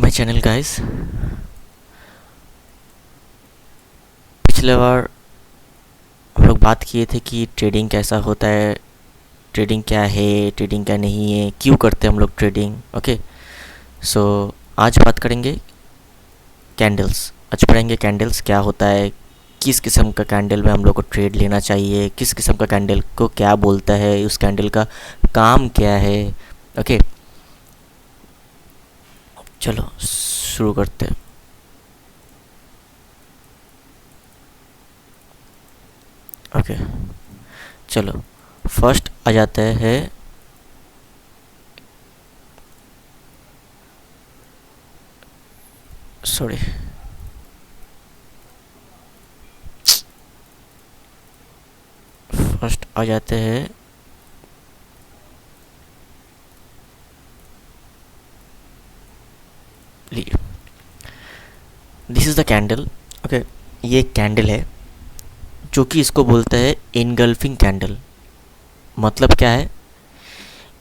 My channel guys. पिछले बार हम लोग बात किए थे कि ट्रेडिंग कैसा होता है, ट्रेडिंग क्या है, ट्रेडिंग क्या नहीं है, क्यों करते हैं हम लोग ट्रेडिंग। ओके, सो आज बात करेंगे कैंडल्स। आज पढ़ेंगे कैंडल्स क्या होता है, किस किस्म का कैंडल में हम लोग को ट्रेड लेना चाहिए, किस किस्म का कैंडल को क्या बोलता है, उस कैंडल का काम क्या है। ओके, चलो शुरू करते हैं। ओके, चलो फर्स्ट आ जाता है सॉरी फर्स्ट आ जाते हैं this is the candle. Okay, ये एक कैंडल है जो कि इसको बोलते हैं इनगल्फिंग कैंडल। मतलब क्या है?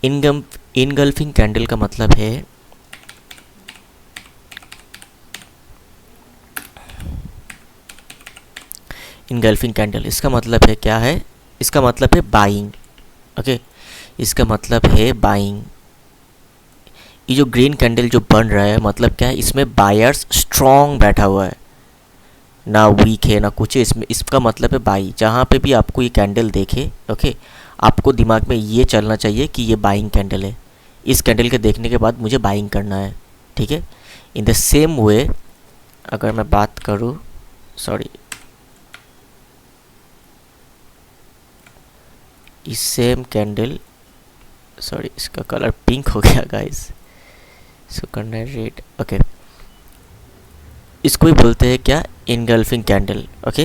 इनगल्फिंग कैंडल का मतलब है इनगल्फिंग कैंडल, इसका मतलब है क्या है? इसका मतलब है बाइंग। ओके, इसका मतलब है बाइंग। ये जो ग्रीन कैंडल जो बन रहा है, मतलब क्या है? इसमें बायर्स स्ट्रॉन्ग बैठा हुआ है, ना वीक है ना कुछ है इसमें। इसका मतलब है बाई। जहाँ पे भी आपको ये कैंडल देखे, ओके, आपको दिमाग में ये चलना चाहिए कि ये बाइंग कैंडल है। इस कैंडल के देखने के बाद मुझे बाइंग करना है। ठीक है, इन द सेम वे अगर मैं बात करूँ, सॉरी, इस सेम कैंडल, सॉरी इसका कलर पिंक हो गया गाइस, इसको करना है रेड। ओके, इसको ही बोलते हैं क्या? Engulfing candle. ओके,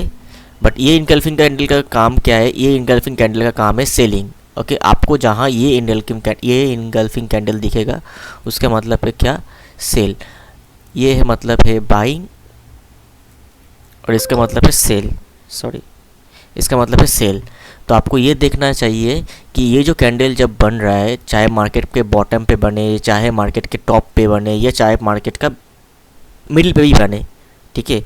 बट ये इनगल्फिंग कैंडल का काम क्या है? ये इनगल्फिंग कैंडल का काम है सेलिंग। ओके, आपको जहाँ ये इनगल्फिंग कैंडल दिखेगा उसका मतलब है क्या? सेल। ये है मतलब है बाइंग और इसका मतलब है सेल। सॉरी, इसका मतलब है सेल। तो आपको ये देखना चाहिए कि ये जो कैंडल जब बन रहा है, चाहे मार्केट के बॉटम पे बने, चाहे मार्केट के टॉप पे बने, या चाहे मार्केट का मिडिल पे भी बने, ठीक है,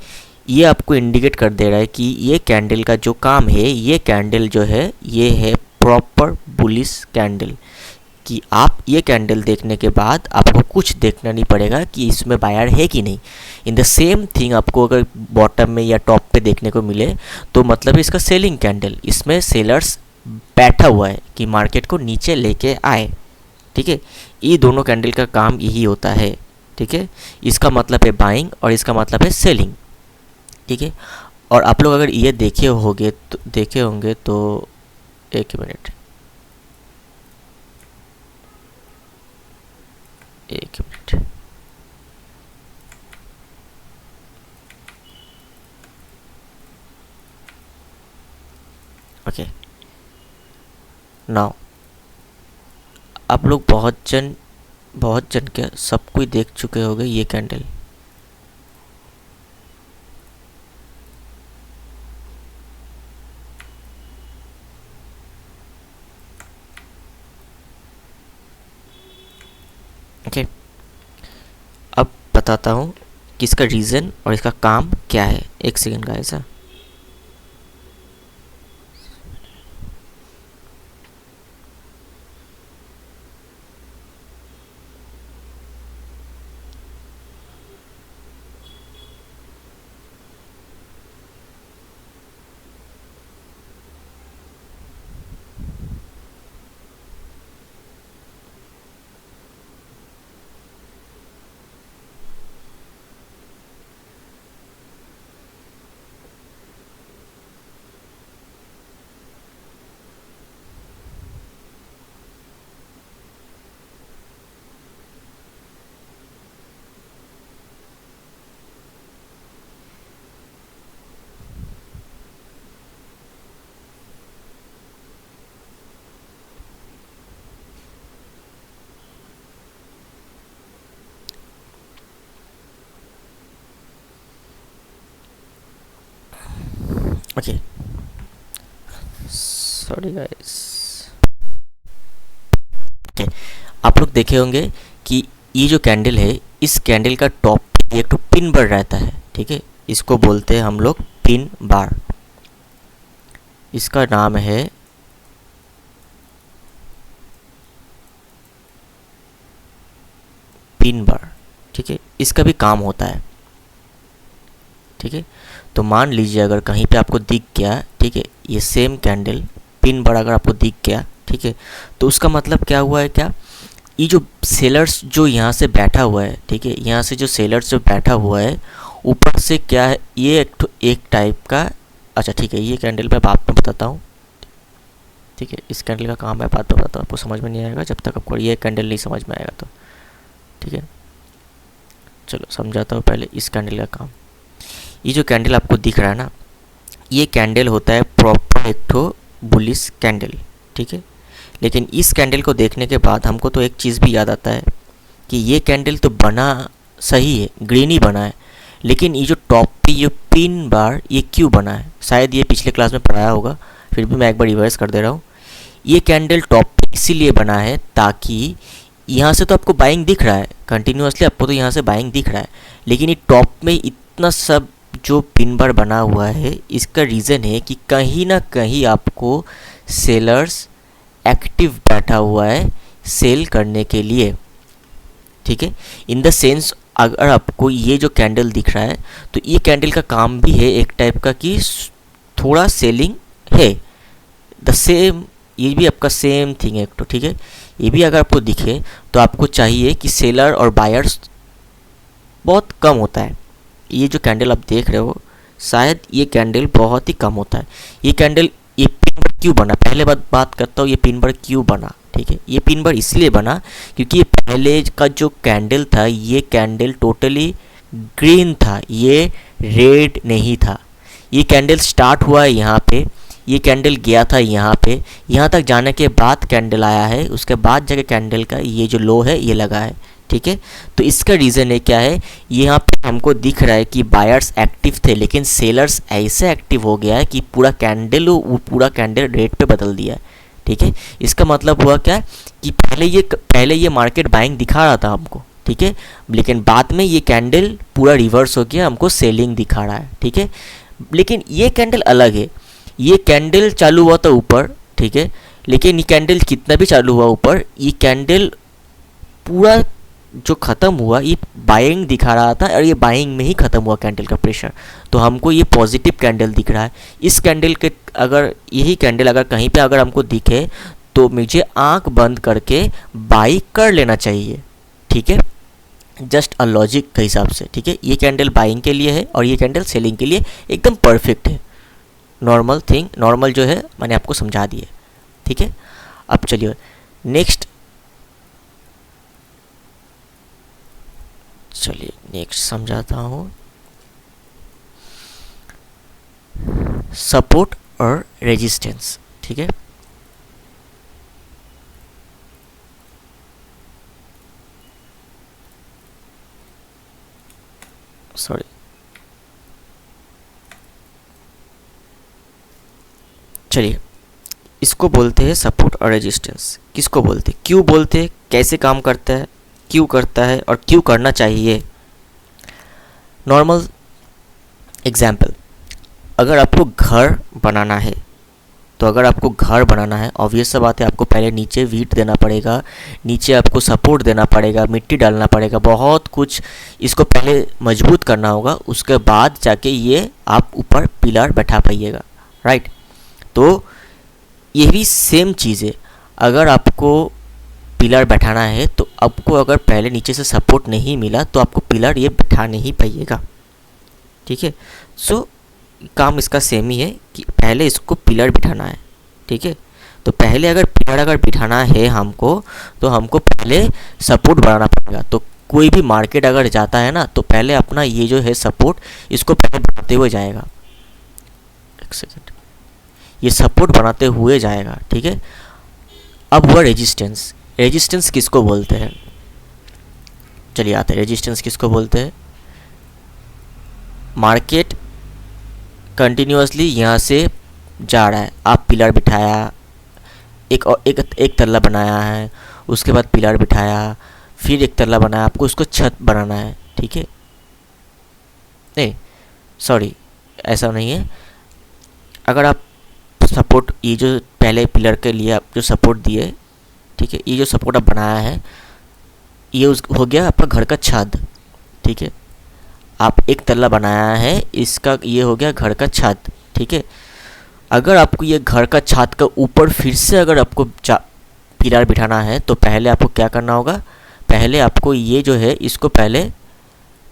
ये आपको इंडिकेट कर दे रहा है कि ये कैंडल का जो काम है, ये कैंडल जो है ये है प्रॉपर बुलिश कैंडल। कि आप ये कैंडल देखने के बाद आपको कुछ देखना नहीं पड़ेगा कि इसमें बायर है कि नहीं। इन द सेम थिंग आपको अगर बॉटम में या टॉप पे देखने को मिले तो मतलब इसका सेलिंग कैंडल, इसमें सेलर्स बैठा हुआ है कि मार्केट को नीचे लेके आए। ठीक है, ये दोनों कैंडल का काम यही होता है। ठीक है, इसका मतलब है बाइंग और इसका मतलब है सेलिंग। ठीक है, और आप लोग अगर ये देखे होंगे तो एक मिनट, एक मिनट, ओके, नाउ आप लोग बहुत जन के सब कोई देख चुके होंगे ये कैंडल। ओके, अब बताता हूँ कि इसका रीज़न और इसका काम क्या है। एक सेकेंड का ऐसा, ओके, सॉरी गाइस। ओके, आप लोग देखे होंगे कि ये जो कैंडल है, इस कैंडल का टॉप पे एक तो पिन बार रहता है, ठीक है, इसको बोलते हैं हम लोग पिन बार। इसका नाम है पिन बार, ठीक है, इसका भी काम होता है, ठीक है। तो मान लीजिए अगर कहीं पे आपको दिख गया, ठीक है, ये सेम कैंडल पिन बार अगर आपको दिख गया, ठीक है, तो उसका मतलब क्या हुआ है, क्या ये जो सेलर्स जो यहाँ से बैठा हुआ है, ठीक है, यहाँ से जो सेलर्स जो बैठा हुआ है ऊपर से क्या है, ये एक टाइप का, अच्छा ठीक है, ये कैंडल मैं बाद में बताता हूँ, ठीक है, इस कैंडल का काम मैं बाद में बताता हूँ, आपको समझ में नहीं आएगा जब तक आपको ये कैंडल नहीं समझ में आएगा तो, ठीक है। चलो समझाता हूँ पहले इस कैंडल का काम। ये जो कैंडल आपको दिख रहा है ना, ये कैंडल होता है प्रॉपर एक ठो बुलिश कैंडल, ठीक है। लेकिन इस कैंडल को देखने के बाद हमको तो एक चीज़ भी याद आता है कि ये कैंडल तो बना सही है, ग्रीन ही बना है, लेकिन ये जो टॉप पे ये पिन बार ये क्यों बना है, शायद ये पिछले क्लास में पढ़ाया होगा, फिर भी मैं एक बार रिवाइज कर दे रहा हूँ। ये कैंडल टॉप पे इसीलिए बना है ताकि यहाँ से तो आपको बाइंग दिख रहा है कंटिन्यूसली, आपको तो यहाँ से बाइंग दिख रहा है, लेकिन ये टॉप में इतना सब जो पिन बार बना हुआ है, इसका रीज़न है कि कहीं ना कहीं आपको सेलर्स एक्टिव बैठा हुआ है सेल करने के लिए, ठीक है। इन द सेंस अगर आपको ये जो कैंडल दिख रहा है तो ये कैंडल का काम भी है एक टाइप का कि थोड़ा सेलिंग है, द सेम, ये भी आपका सेम थिंग है एक तो, ठीक है। ये भी अगर आपको दिखे तो आपको चाहिए कि सेलर और बायर्स बहुत कम होता है। ये जो कैंडल आप देख रहे हो शायद ये कैंडल बहुत ही कम होता है। ये कैंडल ये पिन बार क्यों बना, पहले बात करता हूँ ये पिन बार क्यों बना, ठीक है। ये पिन बार इसलिए बना क्योंकि ये पहले का जो कैंडल था ये कैंडल टोटली ग्रीन था, ये रेड नहीं था। ये कैंडल स्टार्ट हुआ है यहाँ पे, ये कैंडल गया था यहाँ पे, यहाँ तक जाने के बाद कैंडल आया है, उसके बाद जाके कैंडल का ये जो लो है ये लगा है, ठीक है। तो इसका रीज़न है क्या है, यहाँ पे हमको दिख रहा है कि बायर्स एक्टिव थे लेकिन सेलर्स ऐसे एक्टिव हो गया है कि पूरा कैंडल रेट पे बदल दिया है, ठीक है। इसका मतलब हुआ क्या कि पहले ये मार्केट बाइंग दिखा रहा था हमको, ठीक है, लेकिन बाद में ये कैंडल पूरा रिवर्स हो गया, हमको सेलिंग दिखा रहा है, ठीक है। लेकिन ये कैंडल अलग है, ये कैंडल चालू हुआ था ऊपर, ठीक है, लेकिन ये कैंडल कितना भी चालू हुआ ऊपर, ये कैंडल पूरा जो ख़त्म हुआ ये बाइंग दिखा रहा था और ये बाइंग में ही ख़त्म हुआ कैंडल का प्रेशर, तो हमको ये पॉजिटिव कैंडल दिख रहा है। इस कैंडल के अगर यही कैंडल अगर कहीं पे अगर हमको दिखे तो मुझे आंख बंद करके बाई कर लेना चाहिए, ठीक है, जस्ट अ लॉजिक के हिसाब से, ठीक है। ये कैंडल बाइंग के लिए है और ये कैंडल सेलिंग के लिए एकदम परफेक्ट है, नॉर्मल जो है मैंने आपको समझा दिया, ठीक है। अब चलिए नेक्स्ट समझाता हूँ, सपोर्ट और रेजिस्टेंस, ठीक है। सॉरी, चलिए इसको बोलते हैं सपोर्ट और रेजिस्टेंस। किसको बोलते हैं, क्यों बोलते हैं, कैसे काम करता है, क्यों करता है और क्यों करना चाहिए। नॉर्मल एग्जाम्पल, अगर आपको घर बनाना है तो अगर आपको घर बनाना है ऑब्वियस सा बात है आपको पहले नीचे वीट देना पड़ेगा, नीचे आपको सपोर्ट देना पड़ेगा, मिट्टी डालना पड़ेगा, बहुत कुछ इसको पहले मजबूत करना होगा, उसके बाद जाके ये आप ऊपर पिलर बैठा पाइएगा, राइट। तो ये भी सेम चीज़ है, अगर आपको पिलर बैठाना है तो आपको अगर पहले नीचे से सपोर्ट नहीं मिला तो आपको पिलर ये बैठा नहीं पाइएगा, ठीक है। सो काम इसका सेम ही है कि पहले इसको पिलर बिठाना है, ठीक है। तो पहले अगर पिलर अगर बिठाना है हमको तो हमको पहले सपोर्ट बनाना पड़ेगा। तो कोई भी मार्केट अगर जाता है ना तो पहले अपना ये जो है सपोर्ट इसको पहले बनाते हुए जाएगा, एक सेकेंड, ये सपोर्ट बनाते हुए जाएगा, ठीक है। अब हुआ रेजिस्टेंस। रेजिस्टेंस किसको बोलते हैं, चलिए आते हैं रेजिस्टेंस किसको बोलते हैं। मार्केट कंटिन्यूसली यहाँ से जा रहा है, आप पिलर बिठाया, एक तल्ला बनाया है, उसके बाद पिलर बिठाया, फिर एक तल्ला बनाया, आपको उसको छत बनाना है, ठीक है। नहीं सॉरी, ऐसा नहीं है। अगर आप सपोर्ट, ये जो पहले पिलर के लिए आप जो सपोर्ट दिए, ठीक है, ये जो सपोर्ट आप बनाया है, ये उस हो गया आपका घर का छत, ठीक है। आप एक तल्ला बनाया है, इसका ये हो गया घर का छत, ठीक है। अगर आपको ये घर का छत का ऊपर फिर से अगर आपको पिलर बिठाना है तो पहले आपको क्या करना होगा, पहले आपको ये जो है इसको पहले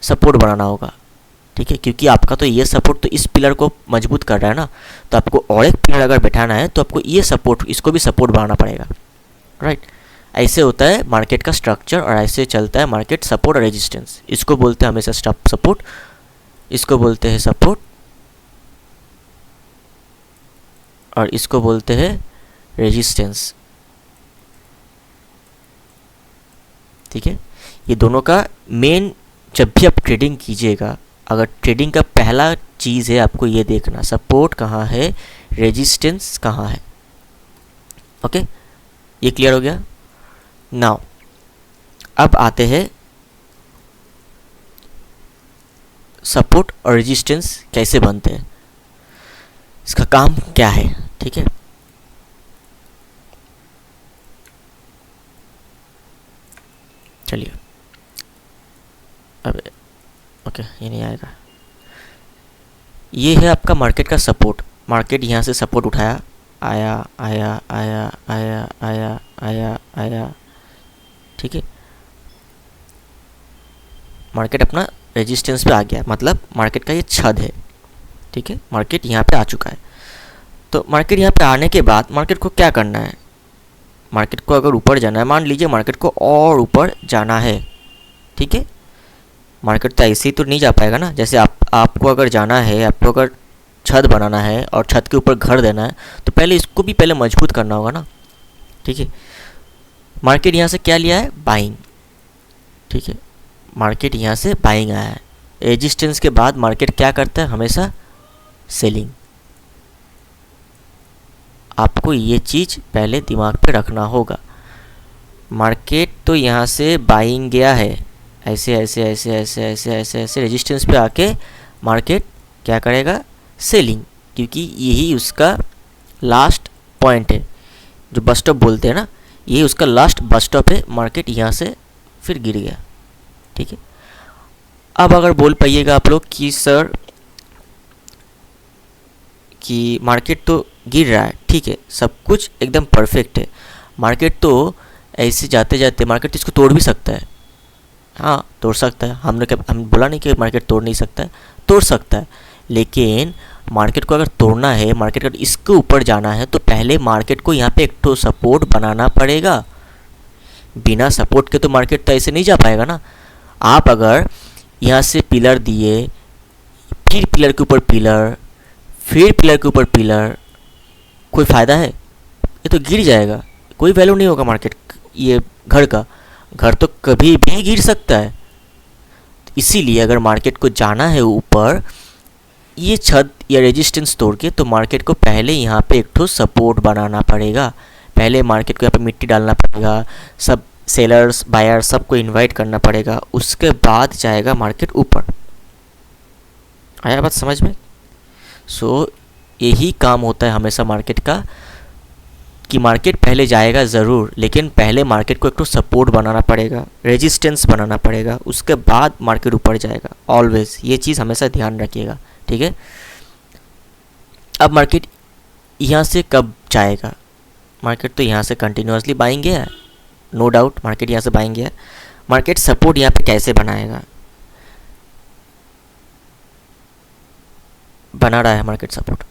सपोर्ट बनाना होगा, ठीक है। क्योंकि आपका तो ये सपोर्ट तो इस पिलर को मजबूत कर रहा है ना, तो आपको और एक पिलर अगर बैठाना है तो आपको ये सपोर्ट, इसको भी सपोर्ट बनाना पड़ेगा, राइट। ऐसे होता है मार्केट का स्ट्रक्चर और ऐसे चलता है मार्केट, सपोर्ट और रेजिस्टेंस। इसको बोलते हैं हमेशा सपोर्ट, इसको बोलते हैं सपोर्ट और इसको बोलते हैं रेजिस्टेंस, ठीक है। ये दोनों का मेन, जब भी आप ट्रेडिंग कीजिएगा, अगर ट्रेडिंग का पहला चीज़ है आपको ये देखना सपोर्ट कहाँ है, रेजिस्टेंस कहाँ है, ओके। ये क्लियर हो गया। नाउ अब आते हैं सपोर्ट और रेजिस्टेंस कैसे बनते हैं, इसका काम क्या है, ठीक है। चलिए अब, ओके ये नहीं आएगा। ये है आपका मार्केट का सपोर्ट, मार्केट यहाँ से सपोर्ट उठाया, आया आया आया आया आया आया आया, ठीक है। मार्केट अपना रेजिस्टेंस पे आ गया, मतलब मार्केट का ये छत है, ठीक है। मार्केट यहाँ पे आ चुका है। तो मार्केट यहाँ पे आने के बाद मार्केट को क्या करना है, मार्केट को अगर ऊपर जाना है, मान लीजिए मार्केट को और ऊपर जाना है, ठीक है। मार्केट तो ऐसे ही तो नहीं जा पाएगा ना, जैसे आपको अगर जाना है, आपको अगर छत बनाना है और छत के ऊपर घर देना है तो पहले इसको भी पहले मजबूत करना होगा ना, ठीक है। मार्केट यहाँ से क्या लिया है, बाइंग, ठीक है। मार्केट यहाँ से बाइंग आया है, रेजिस्टेंस के बाद मार्केट क्या करता है, हमेशा सेलिंग। आपको ये चीज़ पहले दिमाग पे रखना होगा। मार्केट तो यहाँ से बाइंग गया है, ऐसे ऐसे ऐसे ऐसे ऐसे ऐसे ऐसे रेजिस्टेंस पे आके मार्केट क्या करेगा, सेलिंग, क्योंकि यही उसका लास्ट पॉइंट है, जो बस स्टॉप बोलते हैं ना, यही उसका लास्ट बस स्टॉप है। मार्केट यहाँ से फिर गिर गया, ठीक है। अब अगर बोल पाइएगा आप लोग कि सर कि मार्केट तो गिर रहा है, ठीक है, सब कुछ एकदम परफेक्ट है, मार्केट तो ऐसे जाते जाते मार्केट इसको तोड़ भी सकता है, हाँ तोड़ सकता है। हम बोला नहीं कि मार्केट तोड़ नहीं सकता है, तोड़ सकता है, लेकिन मार्केट को अगर तोड़ना है, मार्केट अगर इसके ऊपर जाना है तो पहले मार्केट को यहाँ पे एक तो सपोर्ट बनाना पड़ेगा। बिना सपोर्ट के तो मार्केट तो ऐसे नहीं जा पाएगा ना। आप अगर यहाँ से पिलर दिए, फिर पिलर के ऊपर पिलर, फिर पिलर के ऊपर पिलर, कोई फ़ायदा है, ये तो गिर जाएगा, कोई वैल्यू नहीं होगा मार्केट, ये घर का, घर तो कभी भी गिर सकता है। इसीलिए अगर मार्केट को जाना है ऊपर, ये छत या रेजिस्टेंस तोड़ के, तो मार्केट को पहले यहाँ पे एक ठो सपोर्ट बनाना पड़ेगा। पहले मार्केट को यहाँ पे मिट्टी डालना पड़ेगा, सब सेलर्स बायर सबको इनवाइट करना पड़ेगा, उसके बाद जाएगा मार्केट ऊपर। आया बात समझ में। सो यही काम होता है हमेशा मार्केट का, कि मार्केट पहले जाएगा ज़रूर, लेकिन पहले मार्केट को एक तो सपोर्ट बनाना पड़ेगा, रेजिस्टेंस बनाना पड़ेगा, उसके बाद मार्केट ऊपर जाएगा। ऑलवेज ये चीज़ हमेशा ध्यान रखिएगा, ठीक है। अब मार्केट यहाँ से कब जाएगा, मार्केट तो यहाँ से कंटिन्यूसली बाइंग गया है, नो डाउट मार्केट यहाँ से बाइंग गया है। मार्केट सपोर्ट यहाँ पे कैसे बनाएगा, बना रहा है मार्केट सपोर्ट,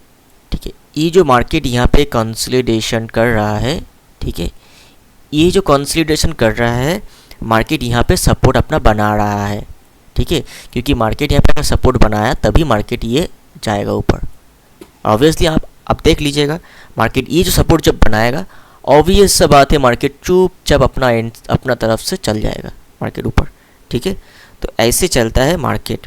ठीक है। ये जो मार्केट यहाँ पे कंसोलिडेशन कर रहा है, ठीक है, ये जो कंसोलिडेशन कर रहा है मार्केट यहाँ पे सपोर्ट अपना बना रहा है, ठीक है। क्योंकि मार्केट यहाँ पे सपोर्ट बनाया तभी मार्केट ये जाएगा ऊपर। ऑब्वियसली आप देख लीजिएगा, मार्केट ये जो सपोर्ट जब बनाएगा, ऑब्वियस सा बात है मार्केट चुपचाप अपना तरफ से चल जाएगा मार्केट ऊपर, ठीक है। तो ऐसे चलता है मार्केट।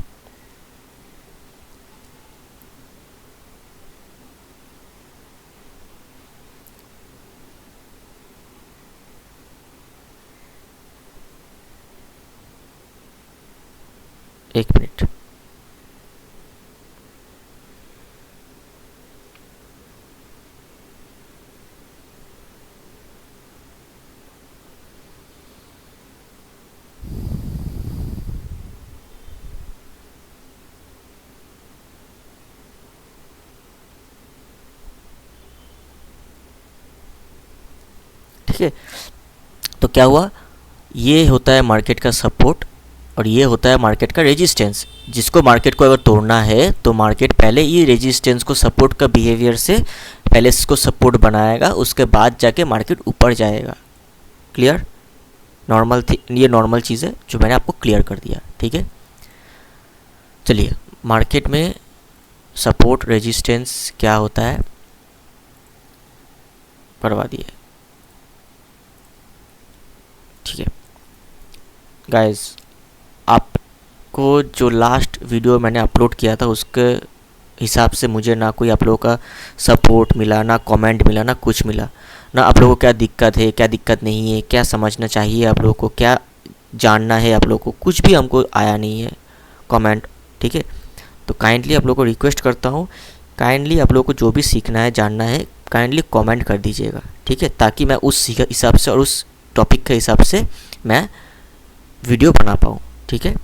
एक मिनट। ठीक है, तो क्या हुआ, ये होता है मार्केट का सपोर्ट और ये होता है मार्केट का रेजिस्टेंस। जिसको मार्केट को अगर तोड़ना है तो मार्केट पहले ये रेजिस्टेंस को सपोर्ट का बिहेवियर से पहले इसको सपोर्ट बनाएगा, उसके बाद जाके मार्केट ऊपर जाएगा। क्लियर? नॉर्मल थी, ये नॉर्मल चीज़ है जो मैंने आपको क्लियर कर दिया। ठीक है, चलिए मार्केट में सपोर्ट रेजिस्टेंस क्या होता है करवा दिए। ठीक है गाइस, आपको जो लास्ट वीडियो मैंने अपलोड किया था उसके हिसाब से मुझे ना कोई आप लोगों का सपोर्ट मिला, ना कमेंट मिला, ना कुछ मिला, ना आप लोगों को क्या दिक्कत है, क्या दिक्कत नहीं है, क्या समझना चाहिए आप लोगों को, क्या जानना है आप लोगों को, कुछ भी हमको आया नहीं है कमेंट। ठीक है, तो काइंडली आप लोगों को रिक्वेस्ट करता हूँ, काइंडली आप लोगों को जो भी सीखना है, जानना है, काइंडली कमेंट कर दीजिएगा। ठीक है, ताकि मैं उस हिसाब से और उस टॉपिक के हिसाब से मैं वीडियो बना पाऊँ। ठीक है,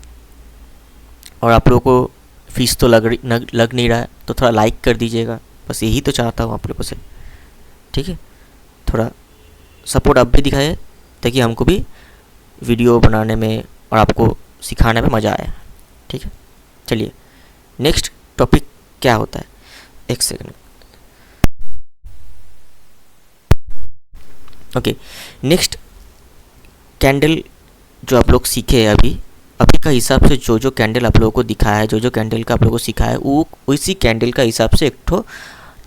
और आप लोगों को फीस तो लग नहीं रहा है तो थोड़ा लाइक कर दीजिएगा, बस यही तो चाहता हूँ आप लोगों से। ठीक है, थोड़ा सपोर्ट आप भी दिखाए ताकि हमको भी वीडियो बनाने में और आपको सिखाने में मज़ा आए। ठीक है, चलिए नेक्स्ट टॉपिक क्या होता है, एक सेकंड। ओके, नेक्स्ट कैंडल जो आप लोग सीखे हैं अभी का हिसाब से जो कैंडल आप लोगों को दिखाया है, जो कैंडल का आप लोगों को सिखाया है, वो उसी कैंडल का हिसाब से एक ठो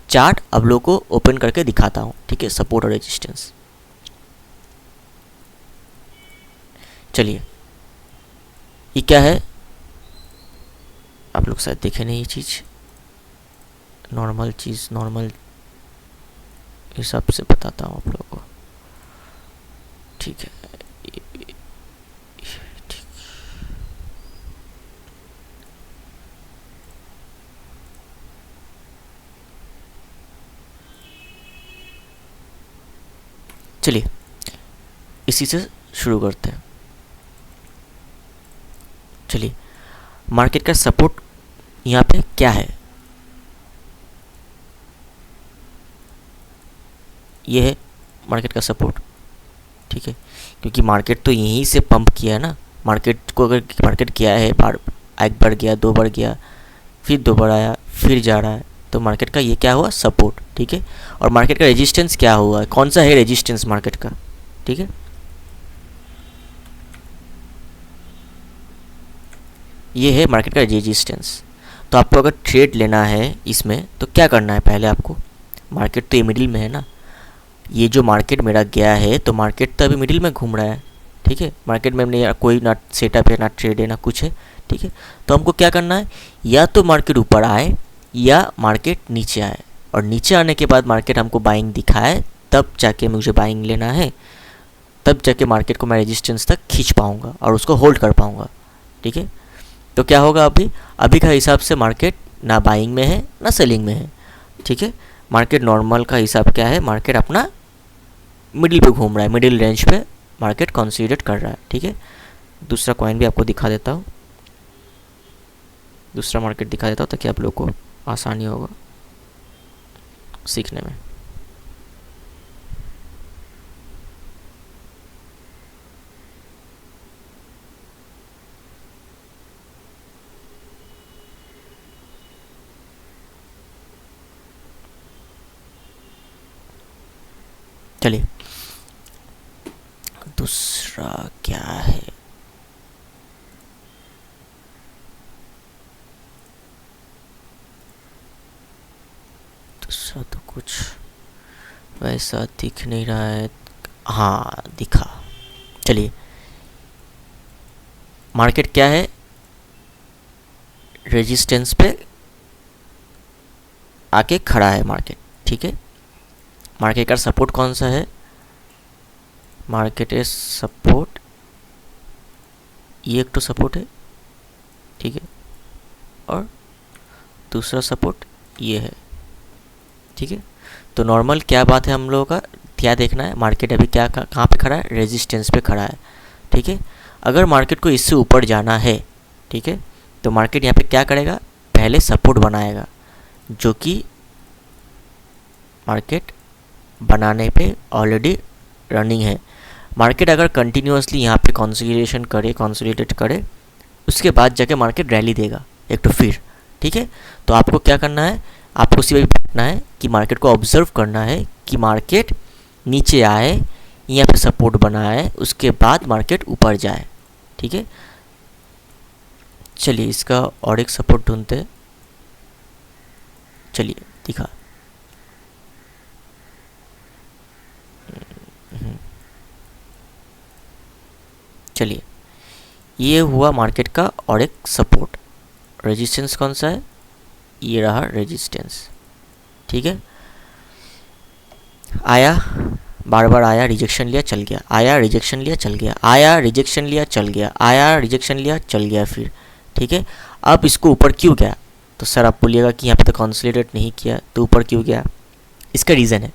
चार्ट आप लोगों को ओपन करके दिखाता हूँ। ठीक है, सपोर्ट और रेजिस्टेंस। चलिए, ये क्या है, आप लोग शायद देखे नहीं ये चीज़, नॉर्मल चीज़, नॉर्मल हिसाब से बताता हूँ आप लोगों को। ठीक है, चलिए इसी से शुरू करते हैं। चलिए, मार्केट का सपोर्ट यहाँ पे क्या है, ये है मार्केट का सपोर्ट। ठीक है, क्योंकि मार्केट तो यहीं से पंप किया है ना, मार्केट को अगर मार्केट किया है एक बार गया, दो बार गया, फिर दो बार आया, फिर जा रहा है, तो मार्केट का ये क्या हुआ, सपोर्ट। ठीक है, और मार्केट का रेजिस्टेंस क्या हुआ, कौन सा है रेजिस्टेंस मार्केट का। ठीक है, ये है मार्केट का रेजिस्टेंस। तो आपको अगर ट्रेड लेना है इसमें तो क्या करना है, पहले आपको, मार्केट तो ये मिडिल में है ना, ये जो मार्केट मेरा गया है तो मार्केट तो अभी मिडिल में घूम रहा है। ठीक है, मार्केट में नहीं कोई ना सेटअप है, ना ट्रेड है, ना कुछ है। ठीक है, तो हमको क्या करना है, या तो मार्केट ऊपर आए या मार्केट नीचे आए, और नीचे आने के बाद मार्केट हमको बाइंग दिखाए, तब जाके मुझे बाइंग लेना है, तब जाके मार्केट को मैं रेजिस्टेंस तक खींच पाऊँगा और उसको होल्ड कर पाऊँगा। ठीक है, तो क्या होगा, अभी का हिसाब से मार्केट ना बाइंग में है ना सेलिंग में है। ठीक है, मार्केट नॉर्मल का हिसाब क्या है, मार्केट अपना मिडिल पे घूम रहा है, मिडिल रेंज पे मार्केट कंसीडर कर रहा है। ठीक है, दूसरा कॉइन भी आपको दिखा देता हूँ, दूसरा मार्केट दिखा देता हूँ ताकि आप लोग को आसानी होगा सीखने में। चलिए, दूसरा क्या है, दूसरा तो कुछ वैसा दिख नहीं रहा है। हाँ दिखा, चलिए मार्केट क्या है, रेजिस्टेंस पे आके खड़ा है मार्केट। ठीक है, मार्केट का सपोर्ट कौन सा है, मार्केट इज सपोर्ट, ये एक तो सपोर्ट है, ठीक है, और दूसरा सपोर्ट ये है, ठीक है। तो नॉर्मल क्या बात है, हम लोगों का क्या देखना है, मार्केट अभी क्या कहाँ पे खड़ा है, रेजिस्टेंस पे खड़ा है, ठीक है। अगर मार्केट को इससे ऊपर जाना है, ठीक है, तो मार्केट यहाँ पे क्या करेगा, पहले सपोर्ट बनाएगा, जो कि मार्केट बनाने पे ऑलरेडी रनिंग है। मार्केट अगर कंटिन्यूसली यहाँ पे कंसोलिडेट करे, उसके बाद जाके मार्केट रैली देगा एक तो फिर, ठीक है। तो आपको क्या करना है, आपको सिर्फ बैठना है कि मार्केट को ऑब्जर्व करना है कि मार्केट नीचे आए, यहाँ पे सपोर्ट बनाए, उसके बाद मार्केट ऊपर जाए, ठीक है। चलिए इसका और एक सपोर्ट ढूंढते हैं, चलिए दिखा। चलिए ये हुआ मार्केट का और एक सपोर्ट। रेजिस्टेंस कौन सा है, ये रहा रेजिस्टेंस, ठीक है। आया, बार बार आया, रिजेक्शन लिया, चल गया, आया, रिजेक्शन लिया, चल गया, आया, रिजेक्शन लिया, चल गया, आया, रिजेक्शन लिया, चल गया फिर, ठीक है। अब इसको ऊपर क्यों गया, तो सर आप बोलिएगा कि यहाँ पे तो कंसोलिडेट नहीं किया, तो ऊपर क्यों गया। इसका रीज़न है,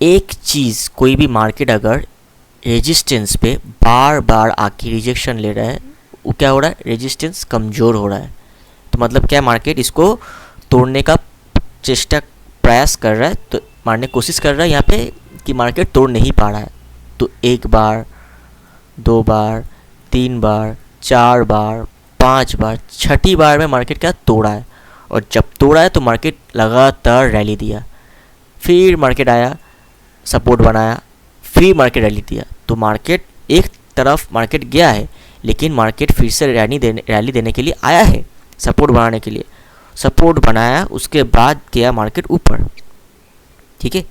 एक चीज़, कोई भी मार्केट अगर रेजिस्टेंस पे बार बार आके रिजेक्शन ले रहा है, वो क्या हो रहा है, रेजिस्टेंस कमज़ोर हो रहा है। तो मतलब क्या, मार्केट इसको तोड़ने का प्रयास कर रहा है, तो मारने की कोशिश कर रहा है यहाँ पे कि मार्केट तोड़ नहीं पा रहा है। तो एक बार, दो बार, तीन बार, चार बार, पांच बार, छठी बार में मार्केट क्या तोड़ा है, और जब तोड़ा है तो मार्केट लगातार रैली दिया, फिर मार्केट आया, सपोर्ट बनाया, फिर मार्केट रैली दिया। तो मार्केट एक तरफ मार्केट गया है, लेकिन मार्केट फिर से रैली देने के लिए आया है, सपोर्ट बनाने के लिए, सपोर्ट बनाया, उसके बाद गया मार्केट ऊपर, ठीक है।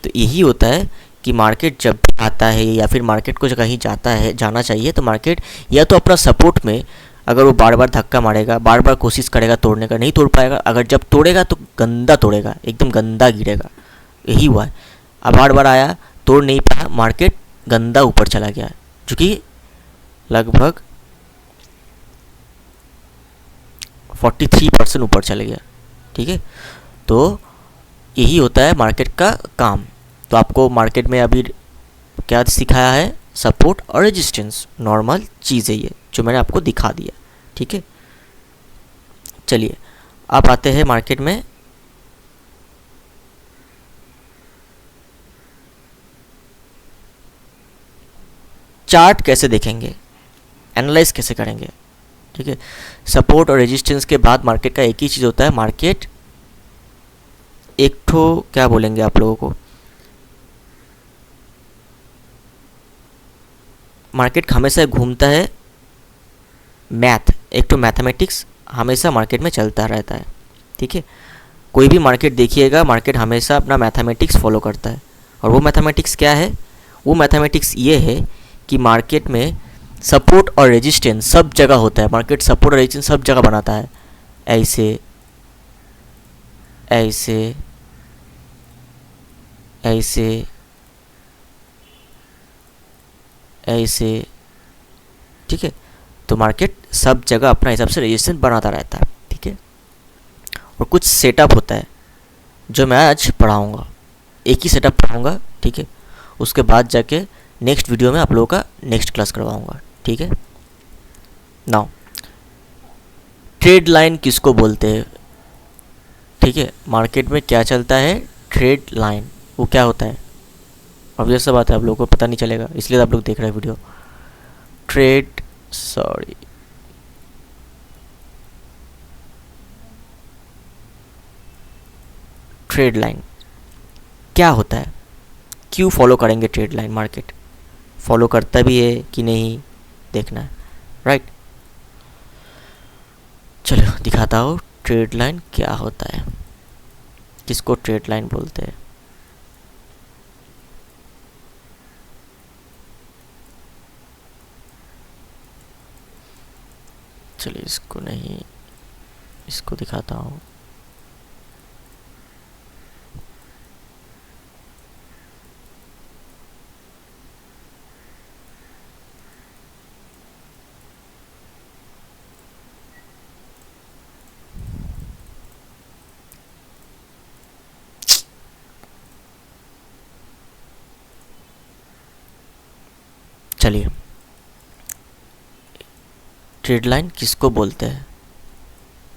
तो यही होता है कि मार्केट जब भी आता है या फिर मार्केट को कहीं जाना चाहिए, तो मार्केट या तो अपना सपोर्ट में, अगर वो बार बार धक्का मारेगा, बार बार कोशिश करेगा तोड़ने का, नहीं तोड़ पाएगा, अगर जब तोड़ेगा तो गंदा तोड़ेगा, एकदम गंदा गिरेगा। यही हुआ है, अब बार बार आया, तोड़ नहीं पाया, मार्केट गंदा ऊपर चला गया, जो कि लगभग 43% ऊपर चले गया, ठीक है। तो यही होता है मार्केट का काम। तो आपको मार्केट में अभी क्या सिखाया है, सपोर्ट और रेजिस्टेंस, नॉर्मल चीज़ है ये जो मैंने आपको दिखा दिया, ठीक है। चलिए आप आते हैं मार्केट में, चार्ट कैसे देखेंगे, एनालाइज कैसे करेंगे, ठीक है। सपोर्ट और रेजिस्टेंस के बाद मार्केट का एक ही चीज़ होता है, मार्केट एक ठो क्या बोलेंगे आप लोगों को, मार्केट हमेशा घूमता है, मैथ, एक तो मैथमेटिक्स हमेशा मार्केट में चलता रहता है, ठीक है। कोई भी मार्केट देखिएगा, मार्केट हमेशा अपना मैथमेटिक्स फॉलो करता है, और वो मैथमेटिक्स क्या है, वो मैथमेटिक्स ये है कि मार्केट में सपोर्ट और रेजिस्टेंस सब जगह होता है, मार्केट सपोर्ट और रेजिस्टेंस सब जगह बनाता है, ऐसे ऐसे ऐसे ऐसे, ठीक है। तो मार्केट सब जगह अपना हिसाब से रेजिस्टेंस बनाता रहता है, ठीक है। और कुछ सेटअप होता है जो मैं आज पढ़ाऊँगा, एक ही सेटअप पढ़ाऊँगा, ठीक है। उसके बाद जाके नेक्स्ट वीडियो में आप लोगों का नेक्स्ट क्लास करवाऊँगा, ठीक है। नाउ ट्रेड लाइन किसको बोलते हैं, ठीक है। मार्केट में क्या चलता है, ट्रेड लाइन, वो क्या होता है, अब ये सब बात है आप लोगों को पता नहीं चलेगा, इसलिए आप लोग देख रहे हैं वीडियो। ट्रेड लाइन क्या होता है, क्यों फॉलो करेंगे ट्रेड लाइन, मार्केट फॉलो करता भी है कि नहीं देखना है, राइट। चलो दिखाता हूँ ट्रेड लाइन क्या होता है, किसको ट्रेड लाइन बोलते हैं। चलिए इसको नहीं, इसको दिखाता हूँ। चलिए, ट्रेड लाइन किसको बोलते हैं?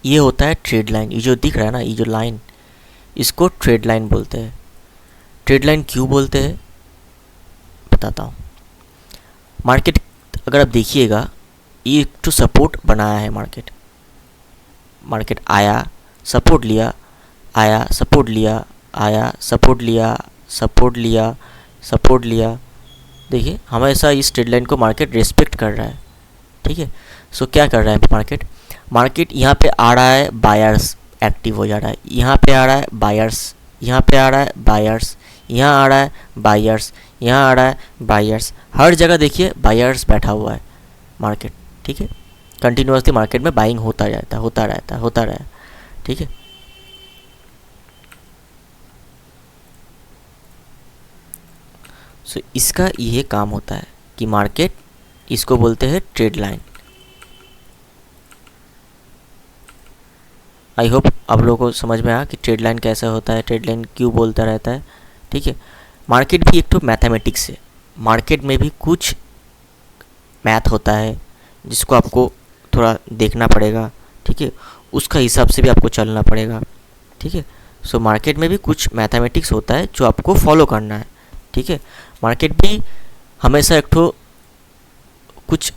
ये होता है ट्रेड लाइन, ये जो दिख रहा है ना, ये जो लाइन, इसको ट्रेड लाइन बोलते हैं। ट्रेड लाइन क्यों बोलते हैं बताता हूँ। मार्केट अगर आप देखिएगा, ये एक तो सपोर्ट बनाया है मार्केट। मार्केट आया, सपोर्ट लिया, आया, सपोर्ट लिया, आया, सपोर्ट लिया, सपोर्ट लिया, सपोर्ट लिया। देखिए हमेशा इस ट्रेड लाइन को मार्केट रेस्पेक्ट कर रहा है, ठीक है। सो क्या कर रहा है मार्केट? मार्केट यहाँ पे आ रहा है, बायर्स एक्टिव हो जा रहा है, यहाँ पे आ रहा है बायर्स, यहाँ पे आ रहा है बायर्स, यहाँ आ रहा है बायर्स, यहाँ आ रहा है बायर्स, हर जगह देखिए बायर्स बैठा हुआ है मार्केट, ठीक है। कंटिन्यूसली मार्केट में बाइंग होता रहता है, होता रहता है, होता रहा है, ठीक है। सो इसका ये काम होता है कि मार्केट, इसको बोलते हैं ट्रेड लाइन। आई होप आप लोगों को समझ में आया कि ट्रेड लाइन कैसा होता है, ट्रेड लाइन क्यों बोलता रहता है, ठीक है। मार्केट भी एक तो मैथमेटिक्स है, मार्केट में भी कुछ मैथ होता है जिसको आपको थोड़ा देखना पड़ेगा, ठीक है। उसका हिसाब से भी आपको चलना पड़ेगा, ठीक है। सो मार्केट में भी कुछ मैथमेटिक्स होता है जो आपको फॉलो करना है, ठीक है। मार्केट भी हमेशा एक तो कुछ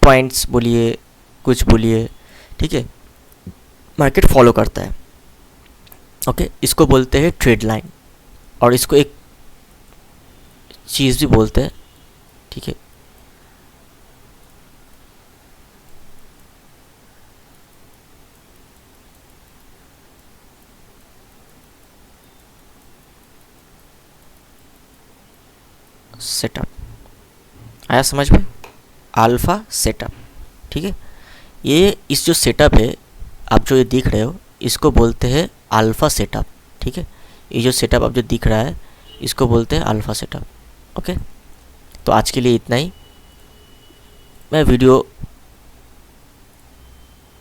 पॉइंट्स बोलिए, कुछ बोलिए, ठीक है, मार्केट फॉलो करता है, ओके। इसको बोलते हैं ट्रेड लाइन, और इसको एक चीज़ भी बोलते हैं, ठीक है। सेटअप आया समझ में? अल्फ़ा सेटअप, ठीक है। ये इस जो सेटअप है, आप जो ये दिख रहे हो, इसको बोलते हैं अल्फ़ा सेटअप, ठीक है। ये जो सेटअप आप जो दिख रहा है, इसको बोलते हैं अल्फ़ा सेटअप, ओके। तो आज के लिए इतना ही। मैं वीडियो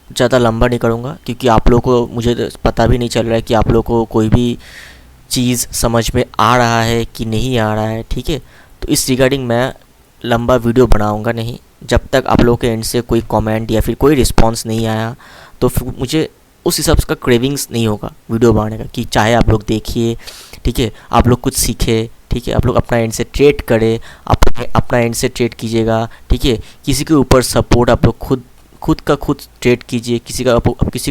ज़्यादा लंबा नहीं करूँगा, क्योंकि आप लोगों को, मुझे पता भी नहीं चल रहा है कि आप लोगों को कोई भी चीज़ समझ में आ रहा है कि नहीं आ रहा है, ठीक है। तो इस रिगार्डिंग मैं लंबा वीडियो बनाऊंगा नहीं, जब तक आप लोगों के एंड से कोई कमेंट या फिर कोई रिस्पांस नहीं आया, तो फिर मुझे उस हिसाब से का क्रेविंग्स नहीं होगा वीडियो बनाने का, कि चाहे आप लोग देखिए, ठीक है, आप लोग कुछ सीखे, ठीक है, आप लोग अपना एंड से ट्रेड करें, अपना एंड से ट्रेड कीजिएगा, ठीक है। किसी के ऊपर सपोर्ट आप लोग खुद का खुद ट्रेड कीजिए, किसी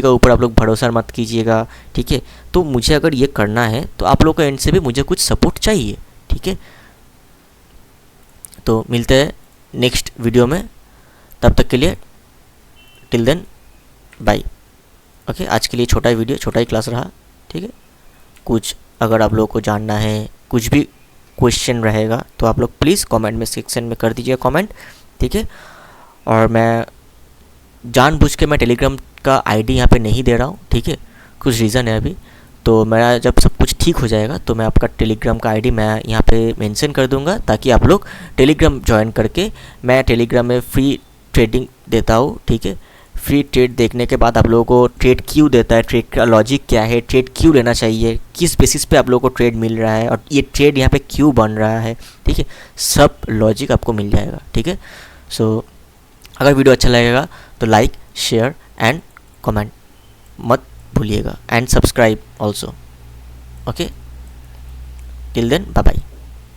का ऊपर आप लोग भरोसा मत कीजिएगा, ठीक है। तो मुझे अगर ये करना है तो आप लोग का एंड से भी मुझे कुछ सपोर्ट चाहिए, ठीक है। तो मिलते हैं नेक्स्ट वीडियो में, तब तक के लिए टिल देन बाय, ओके। आज के लिए छोटा ही वीडियो, छोटा ही क्लास रहा, ठीक है। कुछ अगर आप लोगों को जानना है, कुछ भी क्वेश्चन रहेगा, तो आप लोग प्लीज़ कमेंट में सेक्शन में कर दीजिए कमेंट, ठीक है। और मैं जानबूझ के मैं टेलीग्राम का आईडी यहाँ पे नहीं दे रहा हूँ, ठीक है, कुछ रीज़न है अभी। तो मेरा जब सब कुछ ठीक हो जाएगा तो मैं आपका टेलीग्राम का आईडी मैं यहाँ पे मेंशन कर दूँगा, ताकि आप लोग टेलीग्राम ज्वाइन करके, मैं टेलीग्राम में फ्री ट्रेडिंग देता हूँ, ठीक है। फ्री ट्रेड देखने के बाद आप लोगों को ट्रेड क्यों देता है, ट्रेड का लॉजिक क्या है, ट्रेड क्यों लेना चाहिए, किस बेसिस पे आप लोगों को ट्रेड मिल रहा है, और ये ट्रेड यहाँ पे क्यों बन रहा है, ठीक है, सब लॉजिक आपको मिल जाएगा, ठीक है। सो अगर वीडियो अच्छा लगेगा तो लाइक, शेयर एंड कमेंट मत भूलिएगा, and subscribe also, okay. Till then bye bye.